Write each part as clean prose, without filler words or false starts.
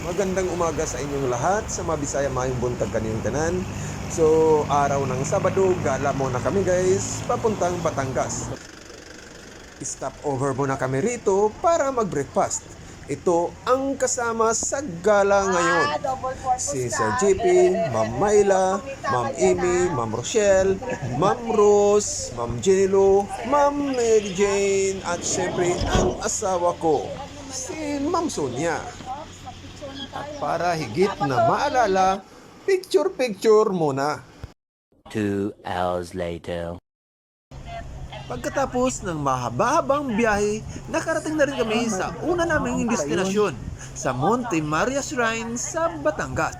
Magandang umaga sa inyong lahat, sa Mabisaya mayong buntag kaniyong tanan. So, araw ng Sabado, gala muna kami guys, papuntang Batangas. Stop over muna kami rito para mag-breakfast. Ito ang kasama sa gala ngayon. Si Sir JP, Ma'am Myla, Ma'am Amy, Ma'am Rochelle, Ma'am Rose, Ma'am Jenilo, Ma'am Mary Jane, at syempre ang asawa ko, si Ma'am Sonia. At para higit na maalala, picture-picture muna. 2 hours later. Pagkatapos ng mahaba-habang biyahe, nakarating na rin kami sa una naming destinasyon, sa Monte Maria Shrine sa Batangas.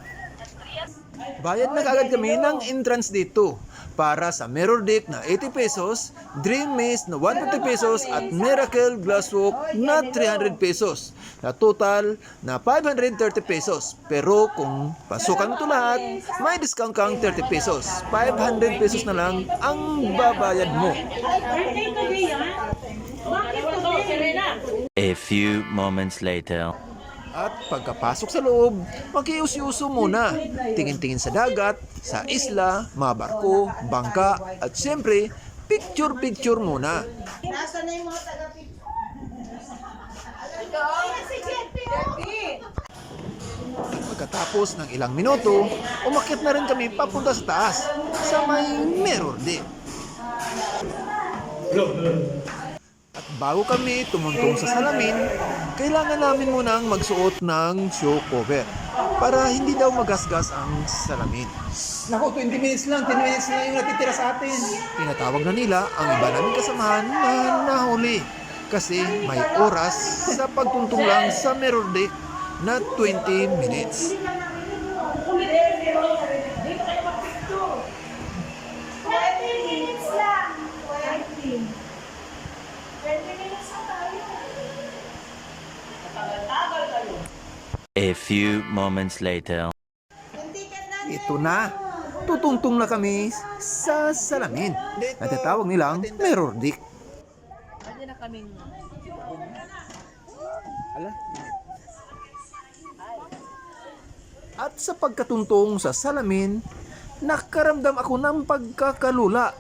Bayad na kagad kami ng entrance dito para sa Mirror Deck na 80 pesos, Dream Maze na 150 pesos at Miracle Glasswalk na 300 pesos. Na total na 530 pesos. Pero kung pasukan mo ito lahat, may discount kang 30 pesos. 500 pesos na lang ang babayad mo. A few moments later. At pagkapasok sa loob, makiusi-uso muna. Tingin-tingin sa dagat, sa isla, mga barko, bangka, at siyempre, picture-picture muna. Nasa na yung mga taga-picture? Pagkatapos ng ilang minuto, umakyat na rin kami papunta sa taas, sa may Mirror Deck. At bago kami tumuntong sa salamin, kailangan namin munang magsuot ng shoe cover para hindi daw magasgas ang salamin. Naku, 20 minutes lang, 10 minutes lang yung natitira sa atin. Tinatawag na nila ang iba naming kasamahan na nahuli kasi may oras sa pagtuntong lang sa Mirror Deck na 20 minutes. A few moments later. Ito na, tutuntong na kami sa salamin. Natatawag nilang Mirror Deck. At sa pagkatuntong sa salamin, nakaramdam ako ng pagkakalula.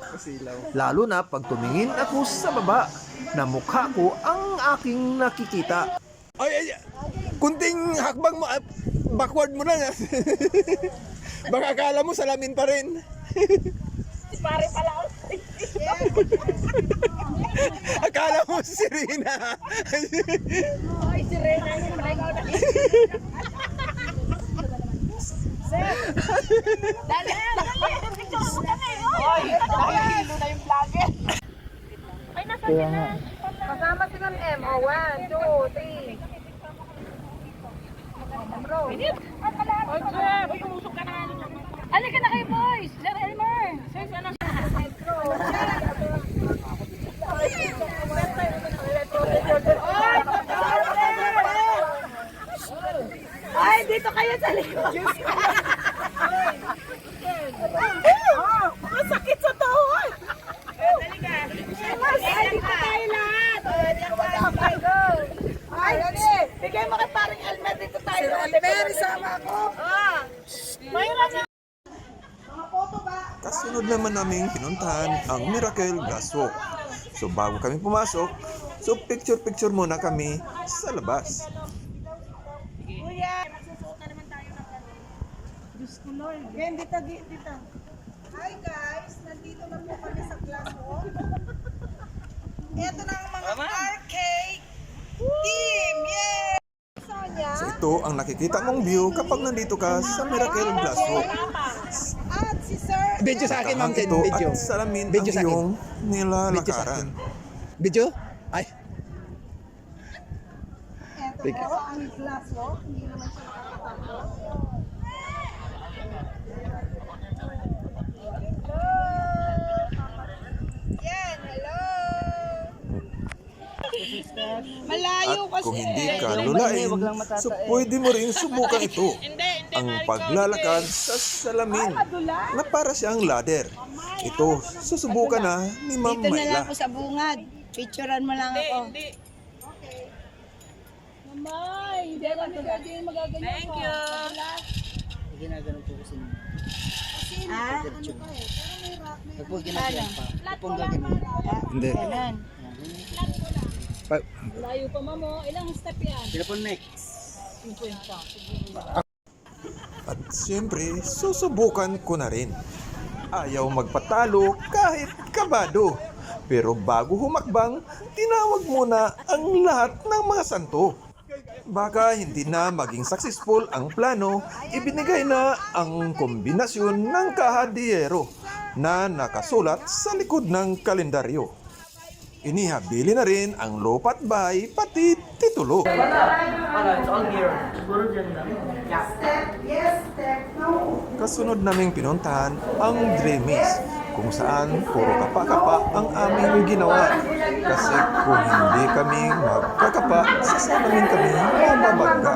Lalo na pag tumingin ako sa baba, na mukha ko ang aking nakikita. Ay, kunting hakbang mo, backward mo na. Baka akala mo salamin pa rin. Pare pala ako. Akala mo si Serena. Ay, si Rena yung pala ikaw na. Sir! Dali! Picture mo kami! Oy! Nakahilo na yung vlogger! Ay, nasa sila? Kasama si Ma'am M. O, 1, 2, 3. Bro! Oy, sir! Umusok ka na. Halika na kayo, boys! Sir Elmer! Sir, ano siya? Ay, dito kayo sa likod! Masakit sa tuhod! Ay, dito tayo lahat! Ay, bigay mo kay paring Elmer, dito tayo. Elmer, isama ako! Mayroon na! Kasunod naman naming pinuntahan ang Miracle Glasswalk. So bago kami pumasok, so picture-picture muna kami sa labas. Kuya! Nagsusuot na naman tayo ng Diyos ko Lord. Yan, dito. Hi guys! Nandito na po kami sa Glasswalk. Ito na ang mga arcade team! Yay! Sonia! So ito ang nakikita mong view kapag nandito ka sa Miracle Glasswalk. At si Sir... Video sa akin, ma'am. Ito Video. at salamin Video sa ang akin. iyong Video sa nilalakaran. Video? Ay. Ito po ang Glasswalk. Hindi naman siya nakakatapos. Yan, hello! Malayo At kasi. kung hindi ka lulain, so pwede mo rin subukan ito. Ang paglalakad sa salamin na para siyang ladder. Ito, susubukan na ni Ma'am Dito na lang Myla. ako sa bungad. Picturean mo lang ako. Mamay! hindi ako magaganyan. Thank you. Ginaganon po kasi nung Ah? pag ginaganon pa. Kapag gaganon. Hindi. Ganun. Pa- Layo pa mamo. Ilang step yan? Sila po next. 50. At siyempre, susubukan ko na rin. Ayaw magpatalo kahit kabado. Pero bago humakbang, tinawag muna ang lahat ng mga santo. Baka hindi na maging successful ang plano, ibinigay na ang kombinasyon ng kahadiyero na nakasulat sa likod ng kalendaryo. Inihabili na rin ang lupa't bahay pati titulo. Kasunod naming pinuntahan ang Dreamies, kung saan puro kapa-kapa ang aming ginawa. Kasi kung hindi kami magkakapa, sasalamin kami mababangga.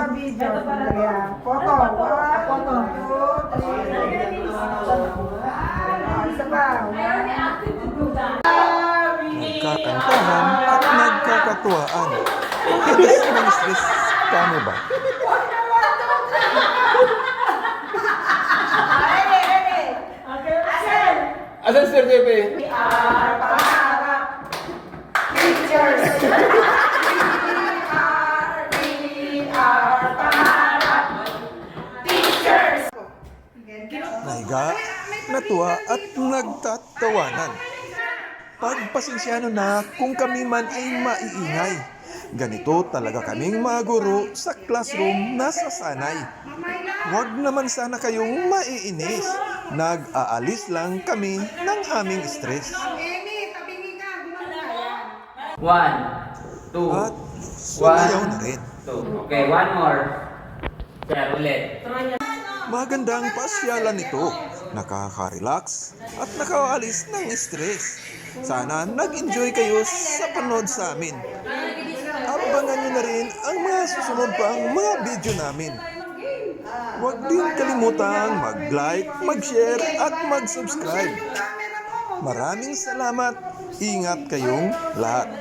Photo. Photo. Isa pa. Nagkakantahan at nagkakatuwaan. Stress ng stress kami ba? Asan Sir Jepe? Nahiga, natuwa at nagtatawanan. Pagpasensyano na kung kami man ay maiingay. Ganito talaga kaming mga guro sa classroom na sasanay. Huwag naman sana kayong maiinis. Nag-aalis lang kami ng aming stress. One, two, At sumayaw na rin. two. Okay, one more. Sir, ulit. Magandang pasyalan nito. Nakaka-relax at nakaalis ng stress. Sana nag-enjoy kayo sa panood sa amin. Abangan nyo na rin ang mga susunod pang mga video namin. Huwag din kalimutang mag-like, mag-share at mag-subscribe. Maraming salamat. Ingat kayong lahat.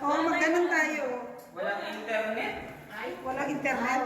Oh, magganun tayo. Walang internet? Ay, walang internet.